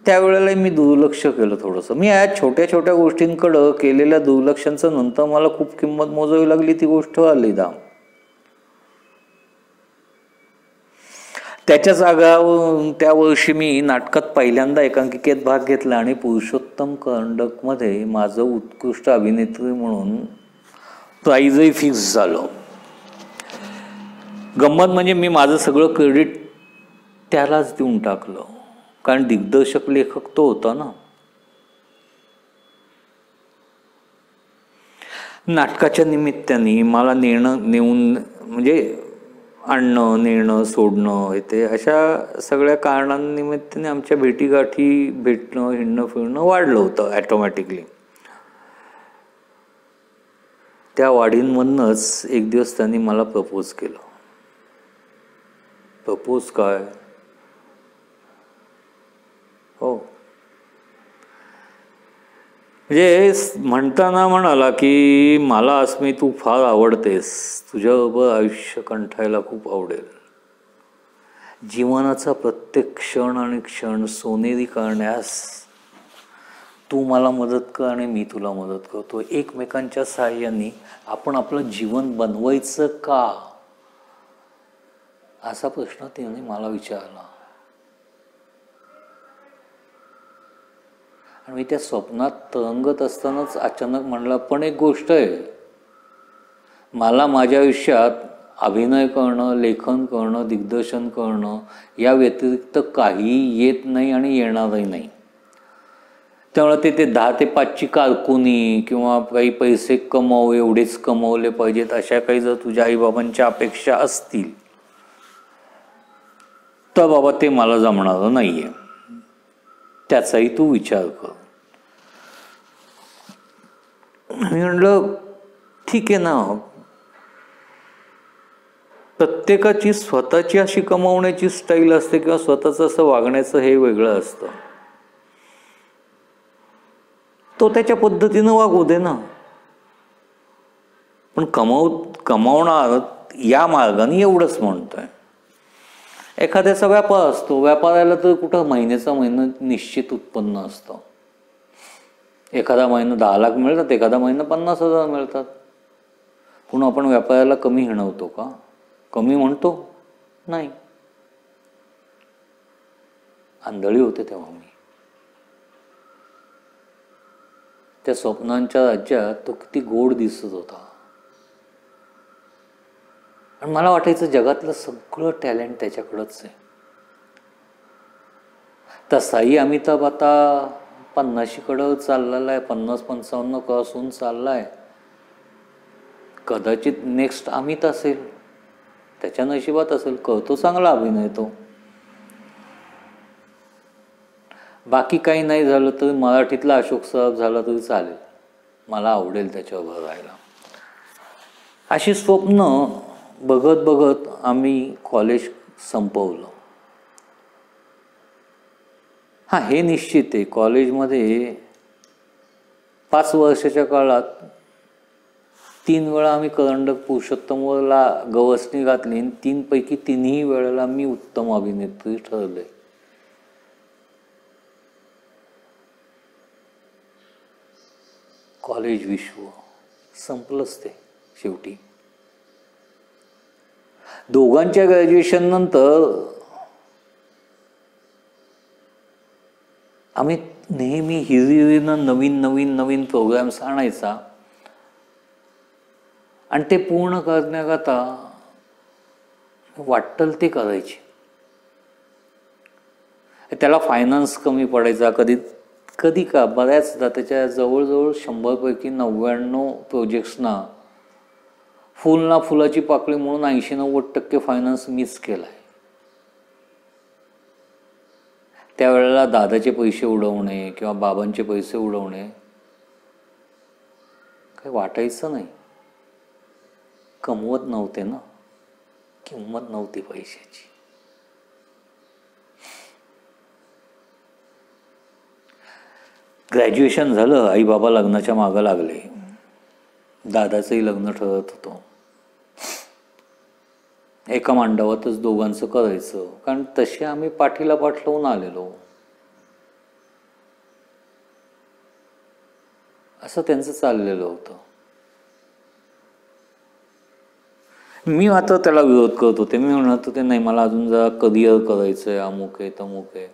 त्यावेळेला मी दुर्लक्ष केलं थोडंसं. मी या छोट्या छोट्या गोष्टींकडं केलेल्या दुर्लक्षांचं नंतर मला खूप किंमत मोजावी लागली. ती गोष्ट आली दाम. त्याच्या त्या वर्षी मी नाटकात पहिल्यांदा एकांकिकेत भाग घेतला आणि पुरुषोत्तम करंडकमध्ये माझं उत्कृष्ट अभिनेत्री म्हणून प्राइजही फिक्स झालं. गंमत म्हणजे मी माझं सगळं क्रेडिट त्यालाच देऊन टाकलं, कारण दिग्दर्शक लेखक तो होता ना. नाटकाच्या निमित्ताने मला नेऊन म्हणजे आणणं, नेणं, सोडणं, ते अशा सगळ्या कारणांनिमित्ताने आमच्या भेटीगाठी, भेटणं, हिंडणं फिरणं वाढलं होतं ॲटोमॅटिकली. त्या वाढींमधनंच एक दिवस त्यांनी मला प्रपोज केलं. प्रपोज काय हो, म्हणजे म्हणताना म्हणाला की मला अस्मी तू फार आवडतेस, तुझ्याबरोबर आयुष्य कंठायला खूप आवडेल. जीवनाचा प्रत्येक क्षण आणि क्षण सोनेरी करण्यास तू मला मदत कर आणि मी तुला मदत करतो. एकमेकांच्या साहाय्याने आपण आपलं जीवन बनवायचं का, असा प्रश्न तिने मला विचारला. आणि मी त्या स्वप्नात तरंगत असतानाच अचानक म्हणला, पण एक गोष्ट आहे, मला माझ्या आयुष्यात अभिनय करणं, लेखन करणं, दिग्दर्शन करणं या व्यतिरिक्त काही येत नाही आणि येणारही नाही. त्यामुळे ते 10 ते 5ची कारकुनी किंवा काही पैसे कमाव, एवढेच कमवले पाहिजेत, अशा काही जर तुझ्या आईबाबांच्या अपेक्षा असतील तर बाबा ते मला जमणारं नाहीये, त्याचाही तू विचार कर. मी म्हणलं ठीक आहे ना, प्रत्येकाची स्वतःची अशी कमावण्याची स्टाईल असते किंवा स्वतःचं असं वागण्याचं हे वेगळं असतं. तो त्याच्या पद्धतीनं वागू दे ना, पण कमावणार या मार्गाने एवढंच म्हणतोय. एखाद्याचा व्यापार असतो, व्यापाराला तर कुठं महिन्याचा महिना निश्चित उत्पन्न असतं. एखादा महिना 10 लाख मिळतात, एखादा महिना 50,000 मिळतात. पुन्हा आपण व्यापाराला कमी हिणवतो का, कमी म्हणतो नाही. आंधळी होते तेव्हा मी. त्या स्वप्नांच्या राज्यात तो किती गोड दिसत होता आणि मला वाटायचं जगातलं सगळं टॅलेंट त्याच्याकडंच आहे. तसाही अमिताभ आता 50कडं चाललेला आहे, 50-55 क्रॉस होऊन चाललाय. कदाचित नेक्स्ट अमित असेल, त्याच्या नशिबात असेल, करतो चांगला अभिनय तो. बाकी काही नाही झालं तर मराठीतला अशोक सराफ झाला तरी चालेल, मला आवडेल त्याच्यावर राहायला. अशी स्वप्न बघत बघत आम्ही कॉलेज संपवलं. हां, हे निश्चित आहे, कॉलेजमध्ये 5 वर्षाच्या काळात 3 वेळा आम्ही करंडक पुरुषोत्तमला गवसणी घातली, 3 पैकी 3ही वेळेला मी उत्तम अभिनेत्री ठरले. कॉलेज विश्व संपलंच ते शेवटी. दोघांच्या ग्रॅज्युएशन नंतर आम्ही नेहमी हिरिरीनं नवीन प्रोग्राम्स आणायचा आणि ते पूर्ण करण्याकरता वाटेल ते करायचे. त्याला फायनान्स कमी पडायचा कधी का बऱ्याचदा. त्याच्या जवळजवळ 100 पैकी 99 प्रोजेक्ट्सना फुल ना फुलाची पाकळी म्हणून 80-90% फायनान्स मीच केलाय. त्यावेळेला दादाचे पैसे उडवणे किंवा बाबांचे पैसे उडवणे काही वाटायचं नाही. कमवत नव्हते ना, किंमत नव्हती पैशाची. ग्रॅज्युएशन झालं, आई बाबा लग्नाच्या मागं लागले. दादाचंही लग्न ठरत होतं. एका मांडवातच दोघांचं करायचं, कारण तसे आम्ही पाठीला पाठ लावून आलेलो. असं त्यांचं चाललेलं होतं. मी आता त्याला विरोध करत होते. मी म्हणत होते नाही, मला अजून जरा करिअर करायचं आहे, अमुक आहे तमुक आहे.